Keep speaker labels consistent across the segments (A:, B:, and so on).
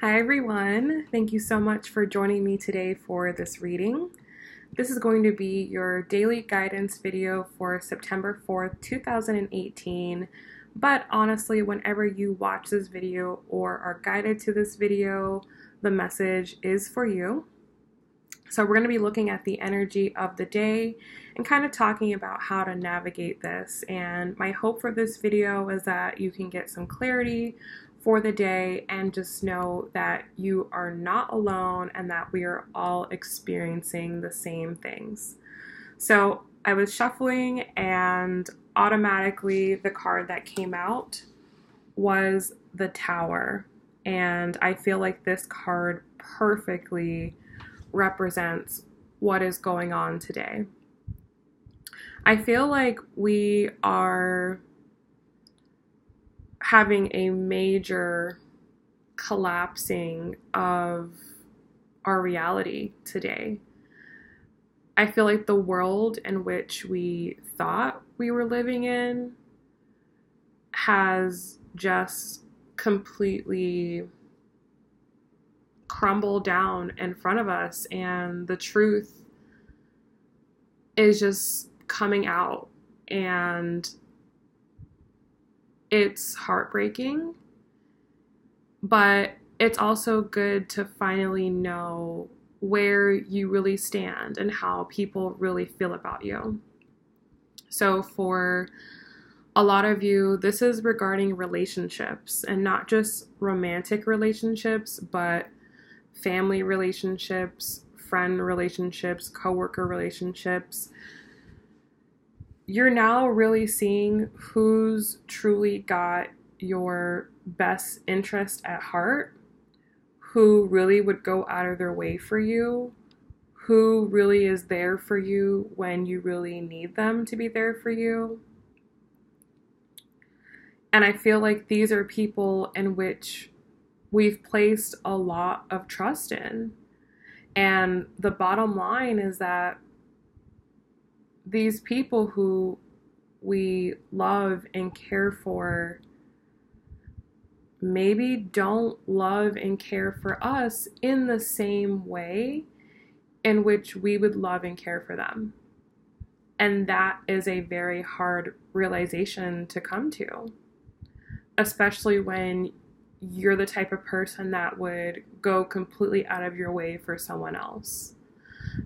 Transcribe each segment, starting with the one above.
A: Hi everyone, thank you so much for joining me today for this reading. This is going to be your daily guidance video for September 4th, 2018. But honestly, whenever you watch this video or are guided to this video, the message is for you. So we're going to be looking at the energy of the day and kind of talking about how to navigate this. And my hope for this video is that you can get some clarity for the day and just know that you are not alone and that we are all experiencing the same things. So I was shuffling and automatically the card that came out was the Tower. And I feel like this card perfectly represents what is going on today. I feel like we are having a major collapsing of our reality today. I feel like the world in which we thought we were living in has just completely crumbled down in front of us, and the truth is just coming out, and it's heartbreaking, but it's also good to finally know where you really stand and how people really feel about you. So for a lot of you, this is regarding relationships, and not just romantic relationships, but family relationships, friend relationships, coworker relationships. You're now really seeing who's truly got your best interest at heart, who really would go out of their way for you, who really is there for you when you really need them to be there for you. And I feel like these are people in which we've placed a lot of trust in. And the bottom line is that these people who we love and care for maybe don't love and care for us in the same way in which we would love and care for them. And that is a very hard realization to come to, especially when you're the type of person that would go completely out of your way for someone else.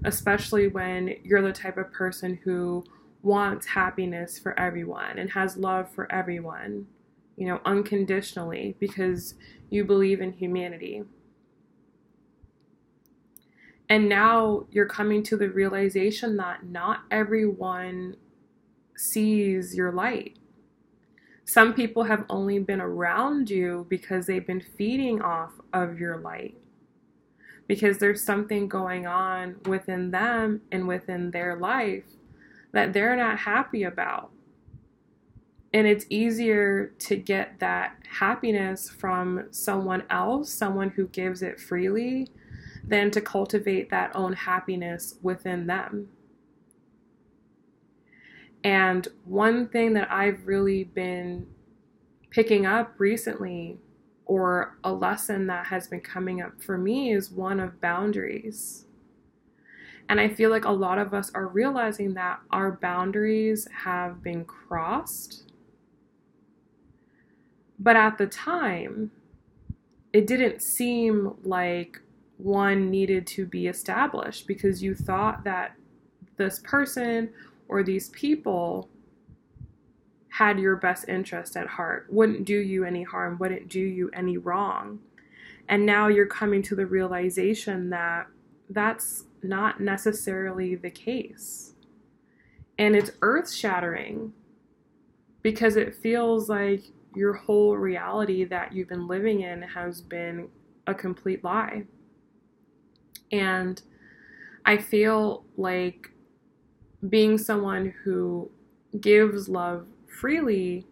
A: Especially when you're the type of person who wants happiness for everyone and has love for everyone, unconditionally, because you believe in humanity. And now you're coming to the realization that not everyone sees your light. Some people have only been around you because they've been feeding off of your light, because there's something going on within them and within their life that they're not happy about. And it's easier to get that happiness from someone else, someone who gives it freely, than to cultivate that own happiness within them. And one thing that I've really been picking up recently, or a lesson that has been coming up for me, is one of boundaries. And I feel like a lot of us are realizing that our boundaries have been crossed. But at the time, it didn't seem like one needed to be established, because you thought that this person or these people had your best interest at heart, wouldn't do you any harm, wouldn't do you any wrong. And now you're coming to the realization that that's not necessarily the case. And it's earth-shattering, because it feels like your whole reality that you've been living in has been a complete lie. And I feel like, being someone who gives love freely,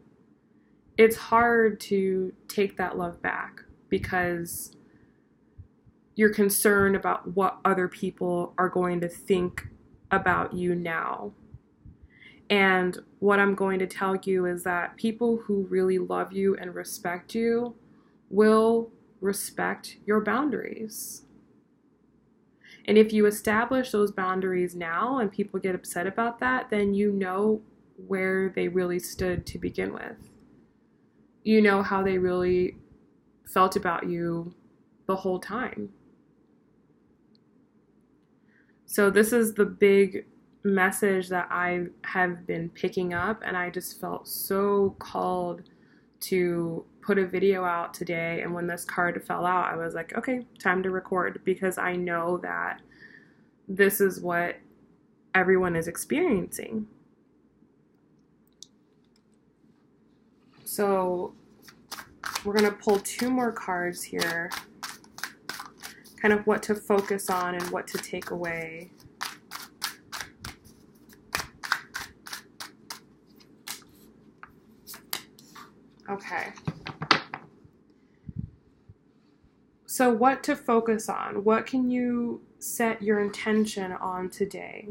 A: it's hard to take that love back, because you're concerned about what other people are going to think about you now. And what I'm going to tell you is that people who really love you and respect you will respect your boundaries. And if you establish those boundaries now and people get upset about that, then you know where they really stood to begin with. You know how they really felt about you the whole time. So this is the big message that I have been picking up, and I just felt so called to put a video out today. And when this card fell out, I was like, okay, time to record, because I know that this is what everyone is experiencing. So we're going to pull 2 more cards here, kind of what to focus on and what to take away. Okay. So what to focus on? What can you set your intention on today?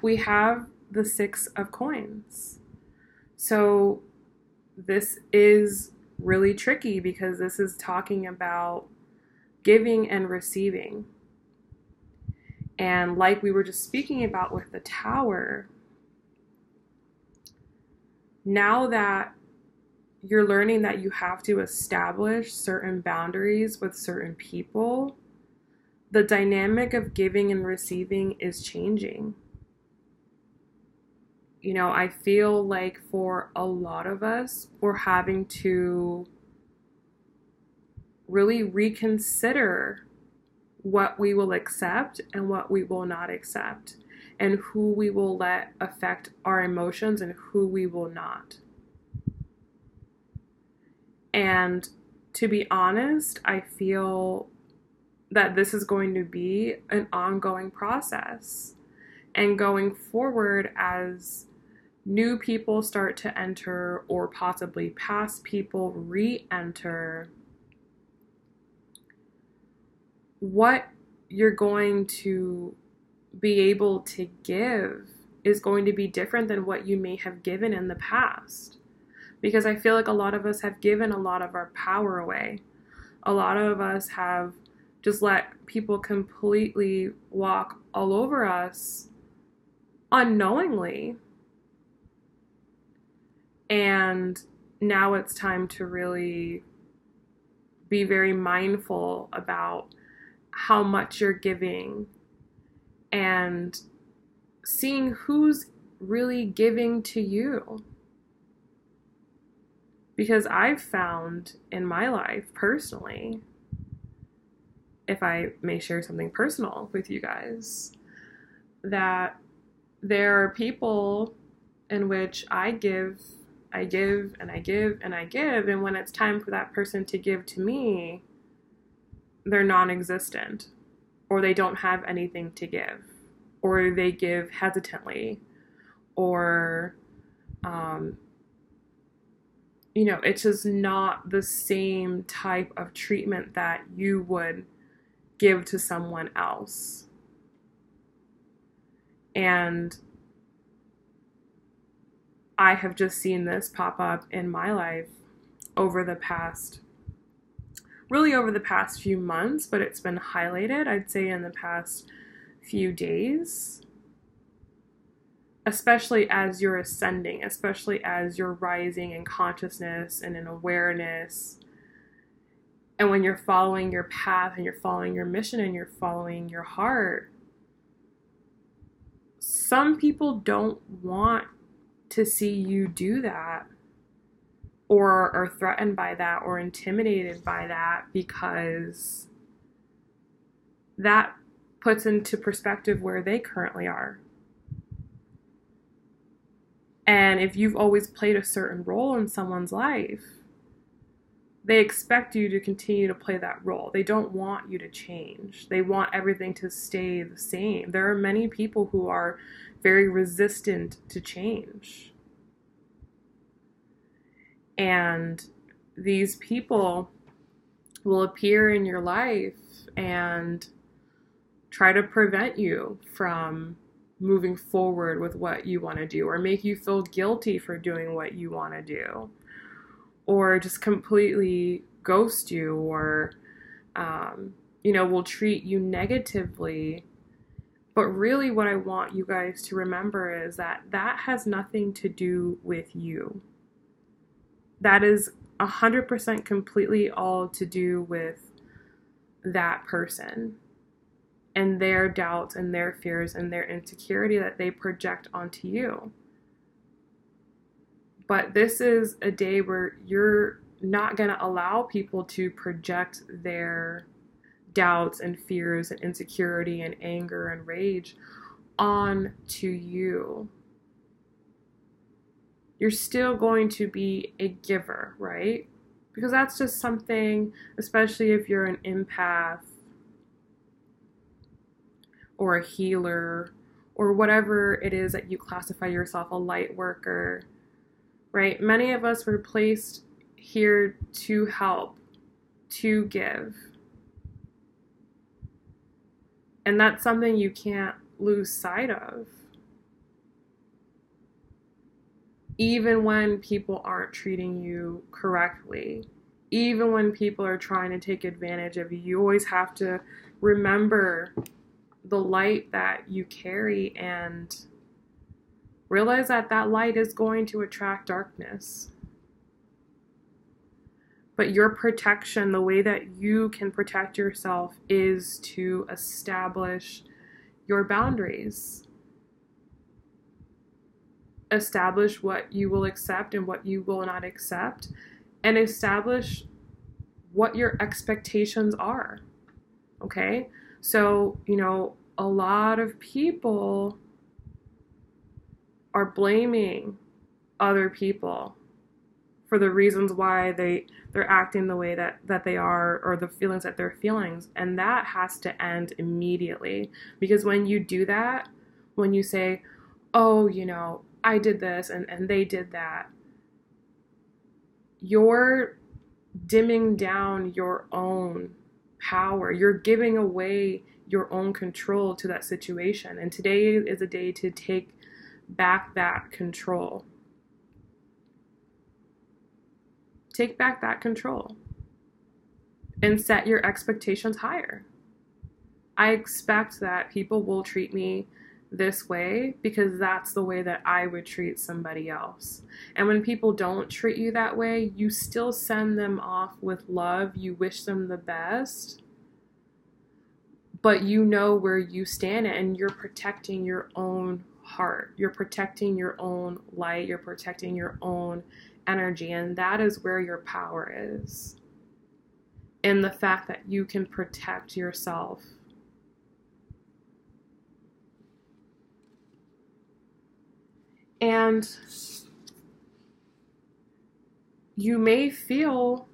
A: We have the 6 of coins. So this is really tricky because this is talking about giving and receiving. And like we were just speaking about with the Tower, now that you're learning that you have to establish certain boundaries with certain people, the dynamic of giving and receiving is changing. You know, I feel like for a lot of us, we're having to really reconsider what we will accept and what we will not accept, and who we will let affect our emotions and who we will not. And to be honest, I feel that this is going to be an ongoing process. And going forward, as new people start to enter, or possibly past people re-enter, what you're going to be able to give is going to be different than what you may have given in the past. Because I feel like a lot of us have given a lot of our power away. A lot of us have just let people completely walk all over us unknowingly. And now it's time to really be very mindful about how much you're giving and seeing who's really giving to you. Because I've found in my life personally, if I may share something personal with you guys, that there are people in which I give, and I give, and when it's time for that person to give to me, they're non-existent, or they don't have anything to give, or they give hesitantly, or you know, it's just not the same type of treatment that you would give to someone else. And I have just seen this pop up in my life over the past few months, but it's been highlighted, I'd say, in the past few days. Especially as you're ascending, especially as you're rising in consciousness and in awareness. And when you're following your path and you're following your mission and you're following your heart, some people don't want to see you do that, or are threatened by that, or intimidated by that, because that puts into perspective where they currently are. And if you've always played a certain role in someone's life, they expect you to continue to play that role. They don't want you to change. They want everything to stay the same. There are many people who are very resistant to change. And these people will appear in your life and try to prevent you from moving forward with what you want to do, or make you feel guilty for doing what you want to do, or just completely ghost you, or, will treat you negatively. But really, what I want you guys to remember is that that has nothing to do with you. That is 100% completely all to do with that person and their doubts and their fears and their insecurity that they project onto you. But this is a day where you're not going to allow people to project their doubts and fears and insecurity and anger and rage onto you. You're still going to be a giver, right? Because that's just something, especially if you're an empath or a healer or whatever it is that you classify yourself, a light worker, right? Many of us were placed here to help, to give. And that's something you can't lose sight of. Even when people aren't treating you correctly, even when people are trying to take advantage of you, you always have to remember the light that you carry and realize that that light is going to attract darkness. But your protection, the way that you can protect yourself, is to establish your boundaries. Establish what you will accept and what you will not accept, and establish what your expectations are. Okay? So, a lot of people are blaming other people for the reasons why they're acting the way that they are, or the feelings that they're feeling. And that has to end immediately. Because when you do that, when you say, oh, I did this and they did that, you're dimming down your own power. You're giving away your own control to that situation. And today is a day to take back that control. Take back that control and set your expectations higher. I expect that people will treat me this way because that's the way that I would treat somebody else. And when people don't treat you that way, you still send them off with love. You wish them the best, but you know where you stand and you're protecting your own heart. You're protecting your own light. You're protecting your own energy. And that is where your power is. In the fact that you can protect yourself. And you may feel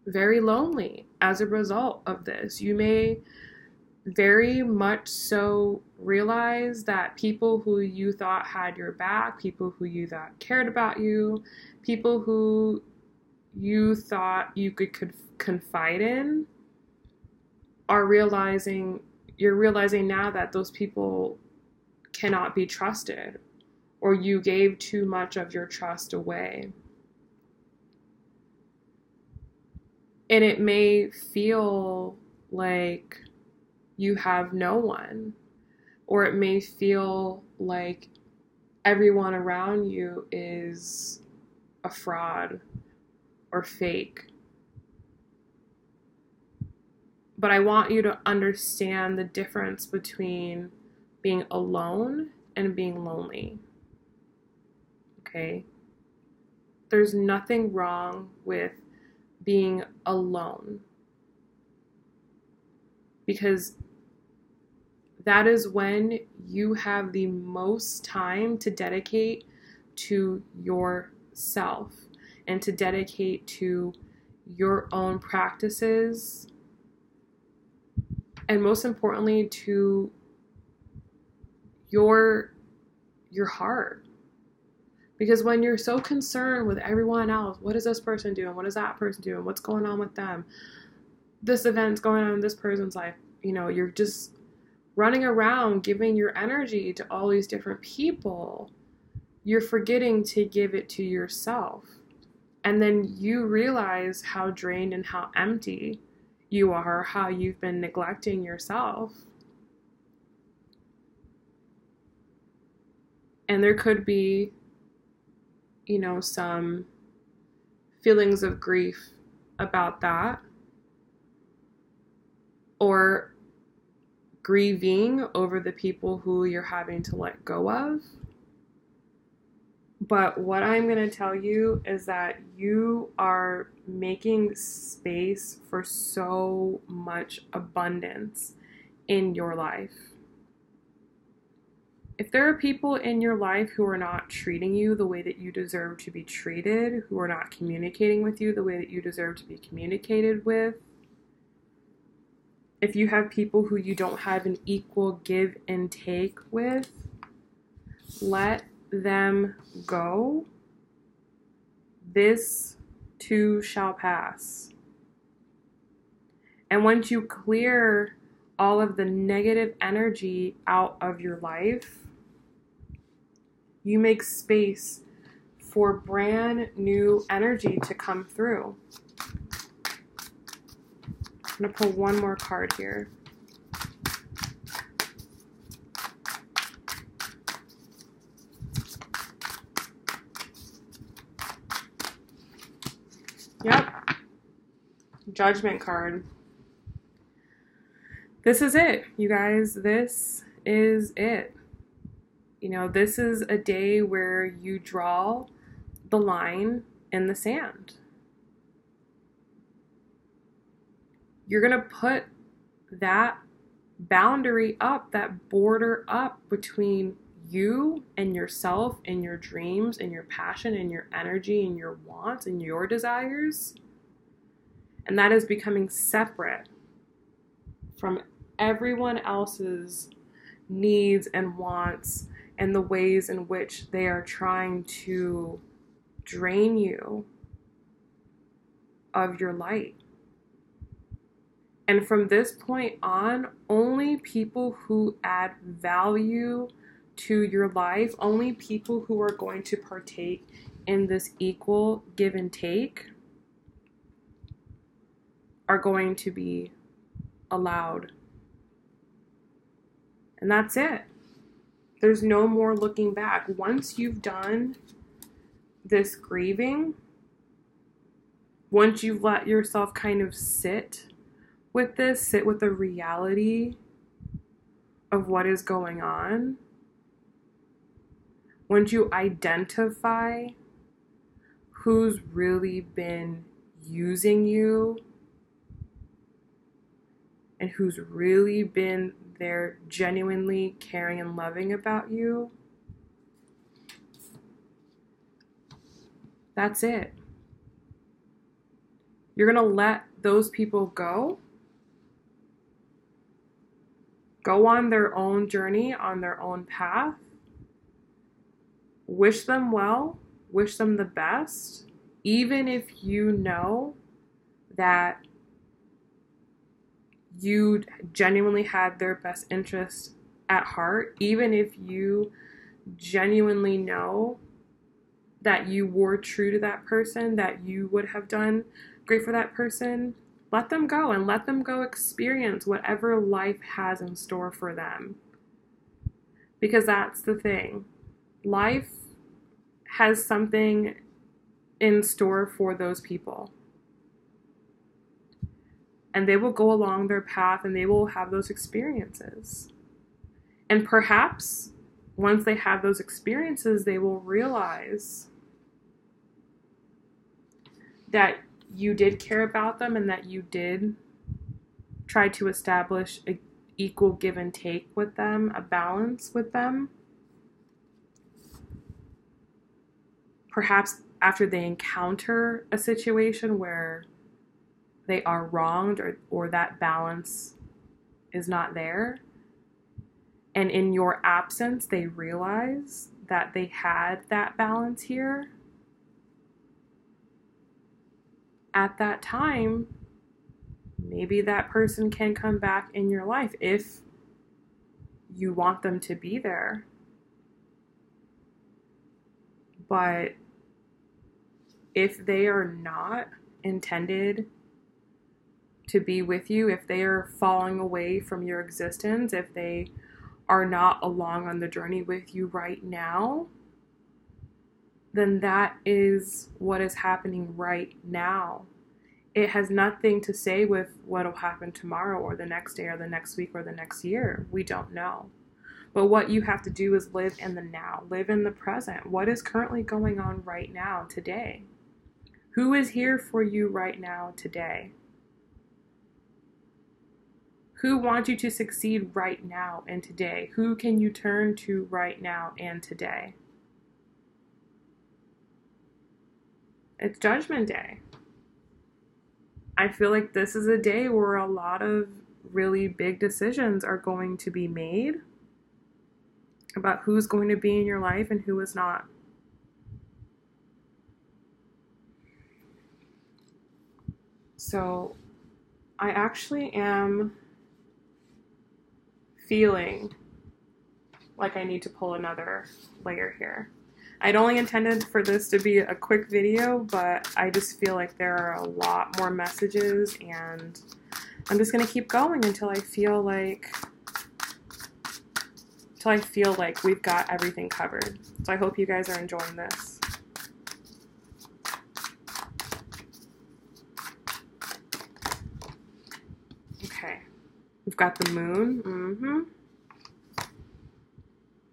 A: very lonely as a result of this. You may very much so realize that people who you thought had your back, people who you thought cared about you, people who you thought you could confide in, you're realizing now that those people cannot be trusted, or you gave too much of your trust away. And it may feel like you have no one, or it may feel like everyone around you is a fraud or fake. But I want you to understand the difference between being alone and being lonely. Okay? There's nothing wrong with being alone, because that is when you have the most time to dedicate to yourself and to dedicate to your own practices, and most importantly to your heart. Because when you're so concerned with everyone else, what is this person doing? What is that person doing? What's going on with them? This event's going on in this person's life. You're just running around giving your energy to all these different people. You're forgetting to give it to yourself. And then you realize how drained and how empty you are, how you've been neglecting yourself. And there could be, some feelings of grief about that, or grieving over the people who you're having to let go of. But what I'm going to tell you is that you are making space for so much abundance in your life. If there are people in your life who are not treating you the way that you deserve to be treated, who are not communicating with you the way that you deserve to be communicated with, if you have people who you don't have an equal give and take with, let them go. This too shall pass. And once you clear all of the negative energy out of your life, you make space for brand new energy to come through. I'm going to pull one more card here. Yep. Judgment card. This is it, you guys. This is it. This is a day where you draw the line in the sand. You're going to put that boundary up, that border up between you and yourself and your dreams and your passion and your energy and your wants and your desires. And that is becoming separate from everyone else's needs and wants and the ways in which they are trying to drain you of your light. And from this point on, only people who add value to your life, only people who are going to partake in this equal give and take are going to be allowed. And that's it. There's no more looking back. Once you've done this grieving, once you've let yourself kind of sit with the reality of what is going on, once you identify who's really been using you and who's really been there genuinely caring and loving about you, that's it. You're going to let those people go on their own journey, on their own path. Wish them well, wish them the best, even if you know that you genuinely had their best interest at heart, even if you genuinely know that you were true to that person, that you would have done great for that person. Let them go and let them go experience whatever life has in store for them. Because that's the thing. Life has something in store for those people. And they will go along their path and they will have those experiences. And perhaps once they have those experiences, they will realize that you did care about them and that you did try to establish an equal give and take with them, a balance with them. Perhaps after they encounter a situation where they are wronged or that balance is not there, and in your absence they realize that they had that balance here, at that time, maybe that person can come back in your life if you want them to be there. But if they are not intended to be with you, if they are falling away from your existence, if they are not along on the journey with you right now, then that is what is happening right now. It has nothing to say with what will happen tomorrow or the next day or the next week or the next year. We don't know. But what you have to do is live in the now, live in the present. What is currently going on right now, today? Who is here for you right now, today? Who wants you to succeed right now and today? Who can you turn to right now and today? It's Judgment Day. I feel like this is a day where a lot of really big decisions are going to be made about who's going to be in your life and who is not. So I actually am feeling like I need to pull another layer here. I'd only intended for this to be a quick video, but I just feel like there are a lot more messages, and I'm just going to keep going until I feel like we've got everything covered. So I hope you guys are enjoying this. Okay. We've got the moon.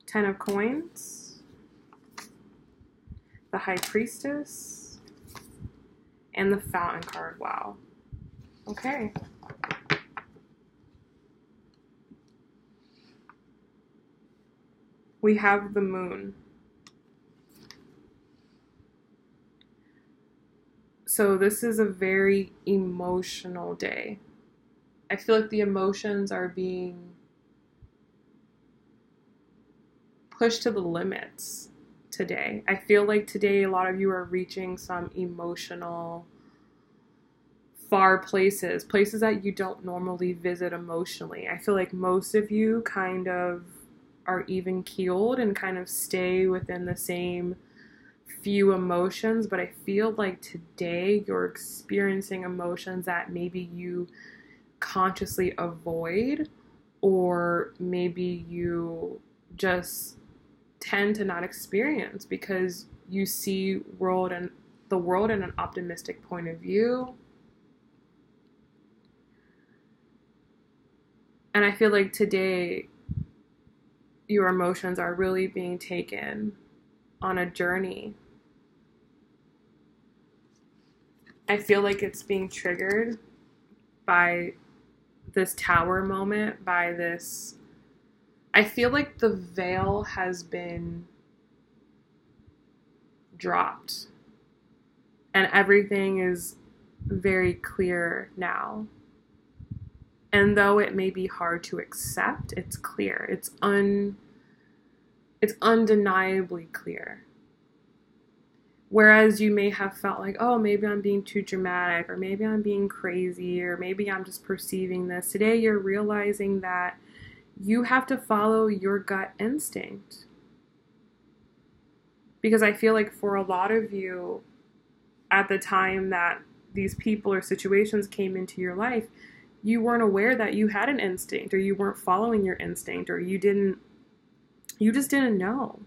A: 10 of coins. The High Priestess. And the Fountain card. Wow. Okay. We have the moon. So this is a very emotional day. I feel like the emotions are being pushed to the limits today. I feel like today a lot of you are reaching some emotional far places that you don't normally visit emotionally. I feel like most of you kind of are even keeled and kind of stay within the same few emotions, but I feel like today you're experiencing emotions that maybe you consciously avoid, or maybe you just tend to not experience because you see the world in an optimistic point of view. And I feel like today your emotions are really being taken on a journey. I feel like it's being triggered by this tower moment, by this. I feel like the veil has been dropped and everything is very clear now. And though it may be hard to accept, it's clear. It's undeniably clear. Whereas you may have felt like, oh, maybe I'm being too dramatic, or maybe I'm being crazy, or maybe I'm just perceiving this. Today you're realizing that you have to follow your gut instinct. Because I feel like for a lot of you, at the time that these people or situations came into your life, you weren't aware that you had an instinct, or you weren't following your instinct, or you just didn't know.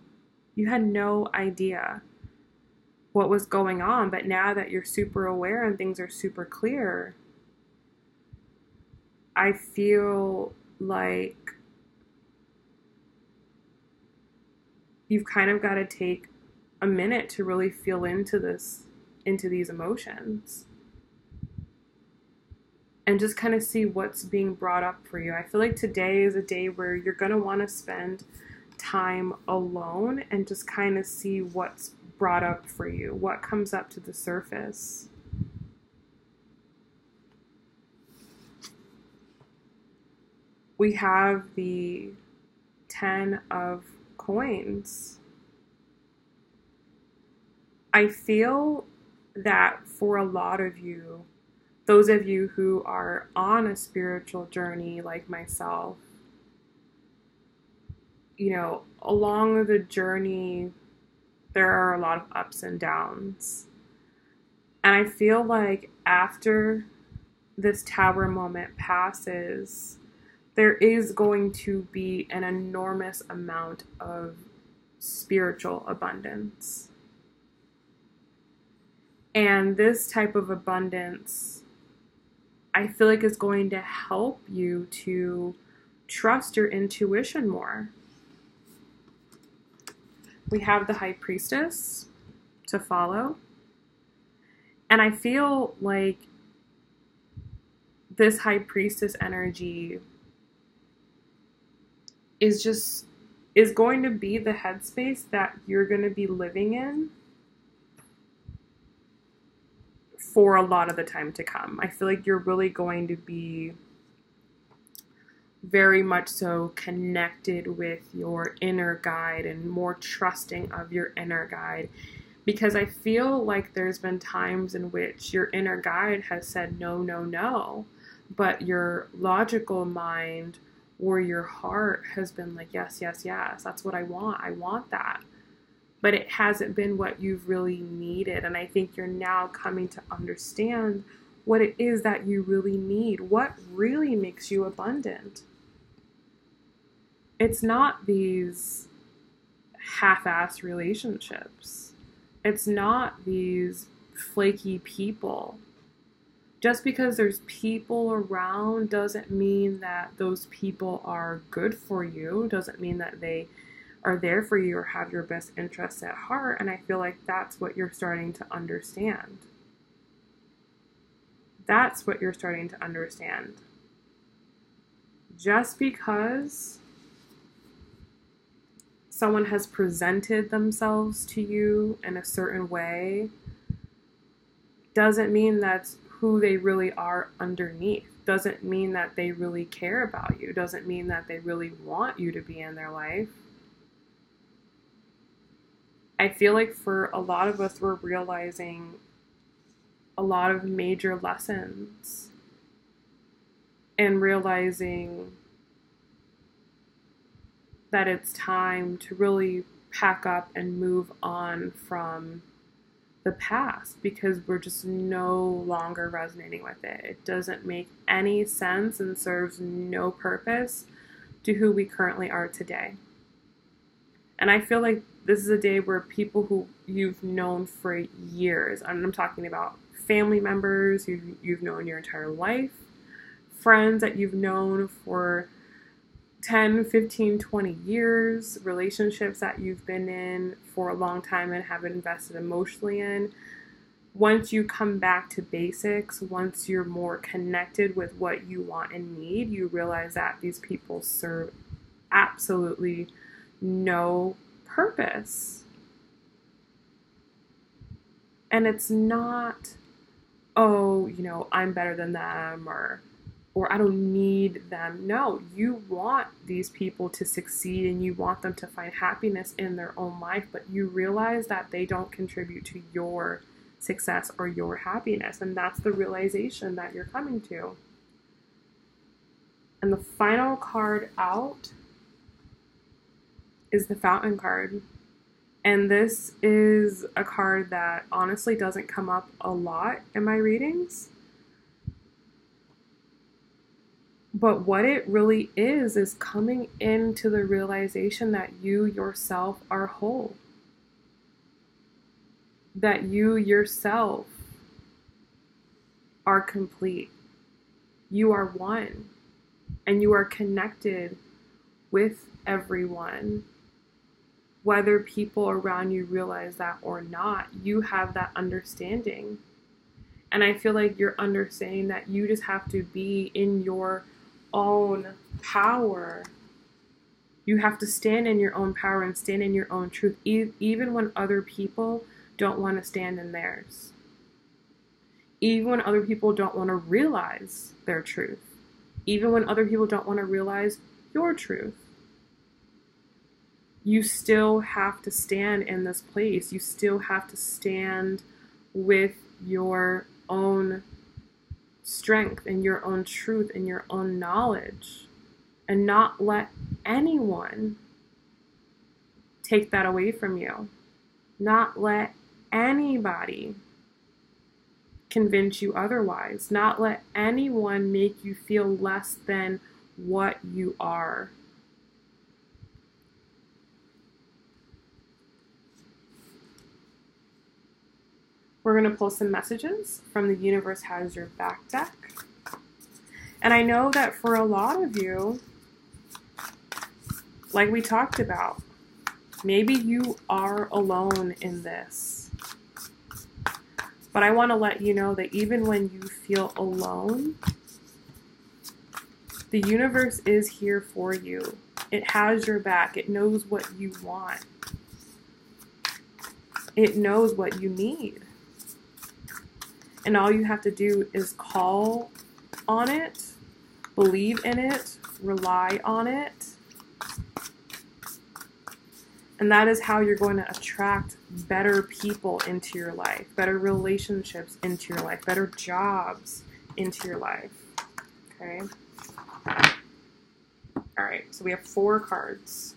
A: You had no idea what was going on. But now that you're super aware and things are super clear, I feel like you've kind of got to take a minute to really feel into these emotions and just kind of see what's being brought up for you. I feel like today is a day where you're going to want to spend time alone and just kind of see what's brought up for you, what comes up to the surface. We have the 10 of coins. I feel that for a lot of you, those of you who are on a spiritual journey like myself, you know, along the journey, there are a lot of ups and downs. And I feel like after this tower moment passes, there is going to be an enormous amount of spiritual abundance. And this type of abundance, I feel like, is going to help you to trust your intuition more. We have the High Priestess to follow. And I feel like this High Priestess energy is going to be the headspace that you're going to be living in for a lot of the time to come. I feel like you're really going to be very much so connected with your inner guide and more trusting of your inner guide, because I feel like there's been times in which your inner guide has said no, no, no, but your logical mind or your heart has been like, yes, yes, yes, that's what I want that. But it hasn't been what you've really needed. And I think you're now coming to understand what it is that you really need, what really makes you abundant. It's not these half-ass relationships. It's not these flaky people. Just because there's people around doesn't mean that those people are good for you, doesn't mean that they are there for you or have your best interests at heart. And I feel like that's what you're starting to understand. That's what you're starting to understand. Just because someone has presented themselves to you in a certain way doesn't mean that's who they really are underneath. Doesn't mean that they really care about you. Doesn't mean that they really want you to be in their life. I feel like for a lot of us, we're realizing a lot of major lessons and realizing that it's time to really pack up and move on from the past, because we're just no longer resonating with it. It doesn't make any sense and serves no purpose to who we currently are today. And I feel like this is a day where people who you've known for years, and I'm talking about family members who you've known your entire life, friends that you've known for 10, 15, 20 years, relationships that you've been in for a long time and have invested emotionally in. Once you come back to basics, once you're more connected with what you want and need, you realize that these people serve absolutely no purpose. And it's not, oh, I'm better than them, or I don't need them. No, you want these people to succeed and you want them to find happiness in their own life, but you realize that they don't contribute to your success or your happiness. And that's the realization that you're coming to. And the final card out is the Fountain card. And this is a card that honestly doesn't come up a lot in my readings. But what it really is coming into the realization that you yourself are whole. That you yourself are complete. You are one. And you are connected with everyone. Whether people around you realize that or not, you have that understanding. And I feel like you're understanding that you just have to be in your own power. You have to stand in your own power and stand in your own truth, even when other people don't want to stand in theirs. Even when other people don't want to realize their truth. Even when other people don't want to realize your truth. You still have to stand in this place. You still have to stand with your own strength and your own truth and your own knowledge, and not let anyone take that away from you. Not let anybody convince you otherwise. Not let anyone make you feel less than what you are. We're going to pull some messages from the Universe Has Your Back deck. And I know that for a lot of you, like we talked about, maybe you are alone in this. But I want to let you know that even when you feel alone, the universe is here for you. It has your back. It knows what you want. It knows what you need. And all you have to do is call on it, believe in it, rely on it. And that is how you're going to attract better people into your life, better relationships into your life, better jobs into your life. Okay? All right, so we have 4 cards.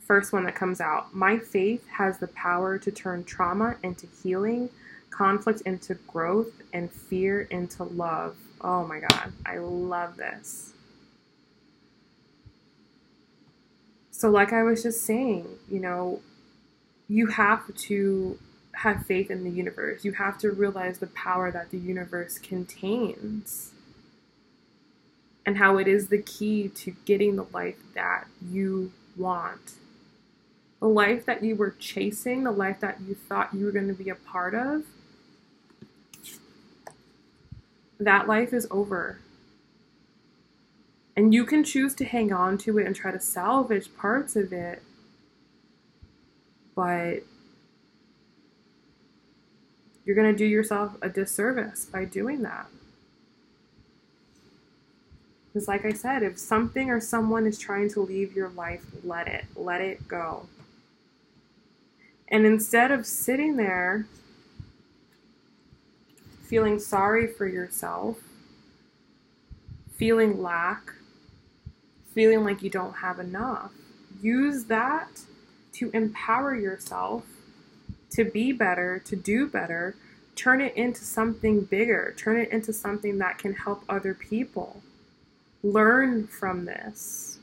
A: First one that comes out. My faith has the power to turn trauma into healing, conflict into growth, and fear into love. Oh my God, I love this. So like I was just saying, you have to have faith in the universe. You have to realize the power that the universe contains and how it is the key to getting the life that you want. The life that you were chasing, the life that you thought you were going to be a part of, that life is over. And you can choose to hang on to it and try to salvage parts of it, but you're going to do yourself a disservice by doing that. Because like I said, if something or someone is trying to leave your life, let it go. And instead of sitting there feeling sorry for yourself, feeling lack, feeling like you don't have enough, use that to empower yourself to be better, to do better, turn it into something bigger, turn it into something that can help other people. Learn from this.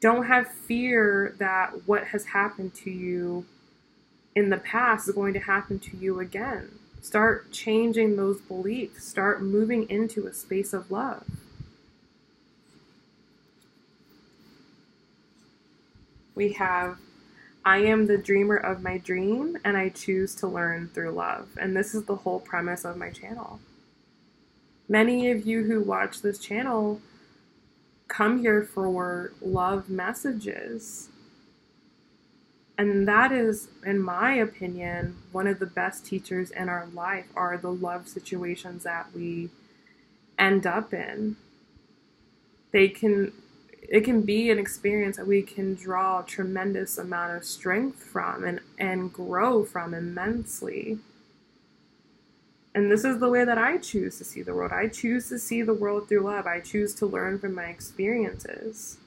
A: Don't have fear that what has happened to you in the past is going to happen to you again. Start changing those beliefs. Start moving into a space of love. We have, I am the dreamer of my dream, and I choose to learn through love. And this is the whole premise of my channel. Many of you who watch this channel come here for love messages. And that is, in my opinion, one of the best teachers in our life are the love situations that we end up in. It can be an experience that we can draw a tremendous amount of strength from and grow from immensely. And this is the way that I choose to see the world. I choose to see the world through love. I choose to learn from my experiences.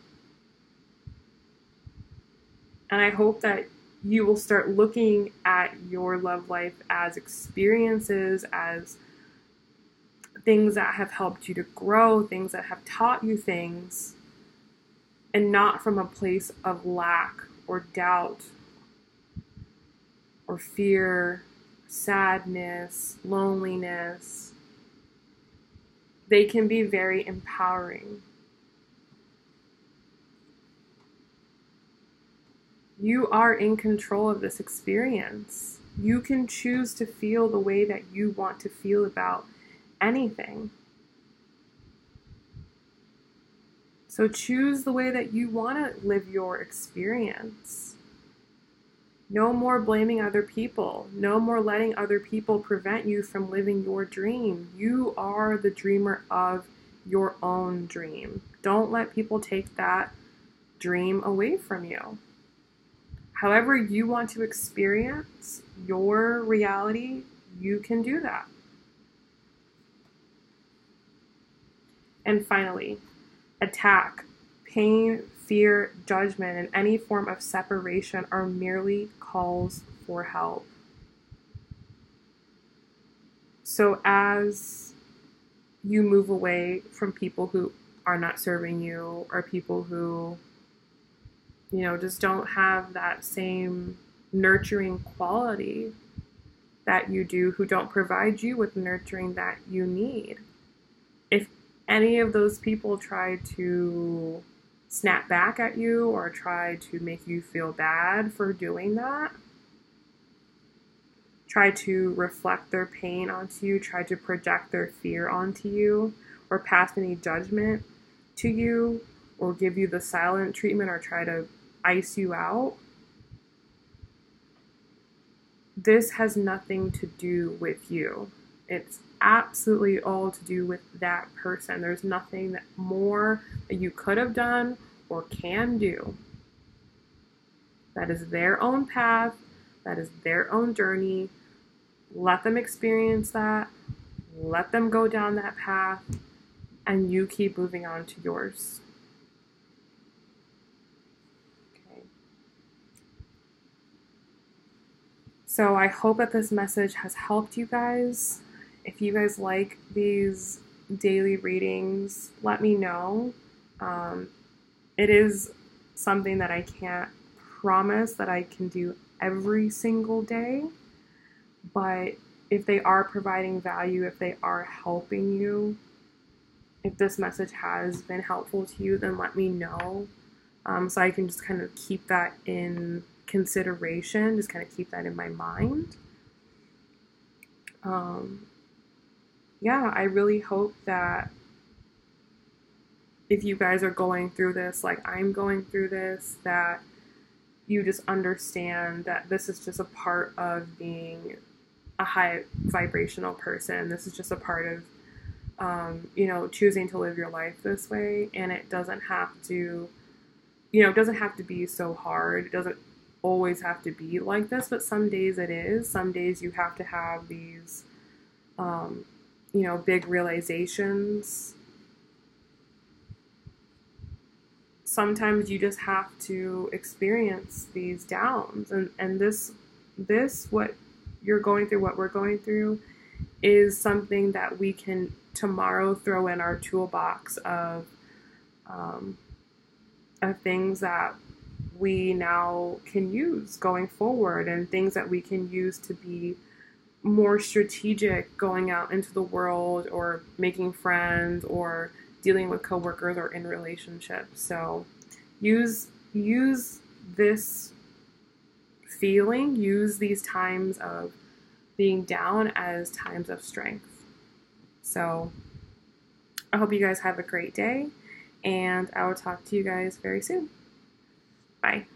A: And I hope that you will start looking at your love life as experiences, as things that have helped you to grow, things that have taught you things, and not from a place of lack or doubt or fear, sadness, loneliness. They can be very empowering. You are in control of this experience. You can choose to feel the way that you want to feel about anything. So choose the way that you want to live your experience. No more blaming other people. No more letting other people prevent you from living your dream. You are the dreamer of your own dream. Don't let people take that dream away from you. However you want to experience your reality, you can do that. And finally, attack, pain, fear, judgment, and any form of separation are merely calls for help. So as you move away from people who are not serving you, or people who, you know, just don't have that same nurturing quality that you do, who don't provide you with nurturing that you need. If any of those people try to snap back at you or try to make you feel bad for doing that, try to reflect their pain onto you, try to project their fear onto you, or pass any judgment to you, or give you the silent treatment, or try to ice you out, this has nothing to do with you. It's absolutely all to do with that person. There's nothing that more that you could have done or can do. That is their own path. That is their own journey. Let them experience that. Let them go down that path, and you keep moving on to yours. Okay. So I hope that this message has helped you guys. If you guys like these daily readings, let me know. It is something that I can't promise that I can do every single day, but if they are providing value, if they are helping you, if this message has been helpful to you, then let me know, so I can just kind of keep that in consideration, just kind of keep that in my mind. Yeah, I really hope that if you guys are going through this like I'm going through this, that you just understand that this is just a part of being a high vibrational person. This is just a part of, you know, choosing to live your life this way. And it doesn't have to, you know, it doesn't have to be so hard. It doesn't always have to be like this, but some days it is. Some days you have to have these, you know, big realizations. Sometimes you just have to experience these downs, and this what you're going through, what we're going through, is something that we can tomorrow throw in our toolbox of things that we now can use going forward, and things that we can use to be more strategic going out into the world, or making friends, or dealing with coworkers, or in relationships. So use this feeling, use these times of being down as times of strength. So I hope you guys have a great day, and I will talk to you guys very soon. Bye.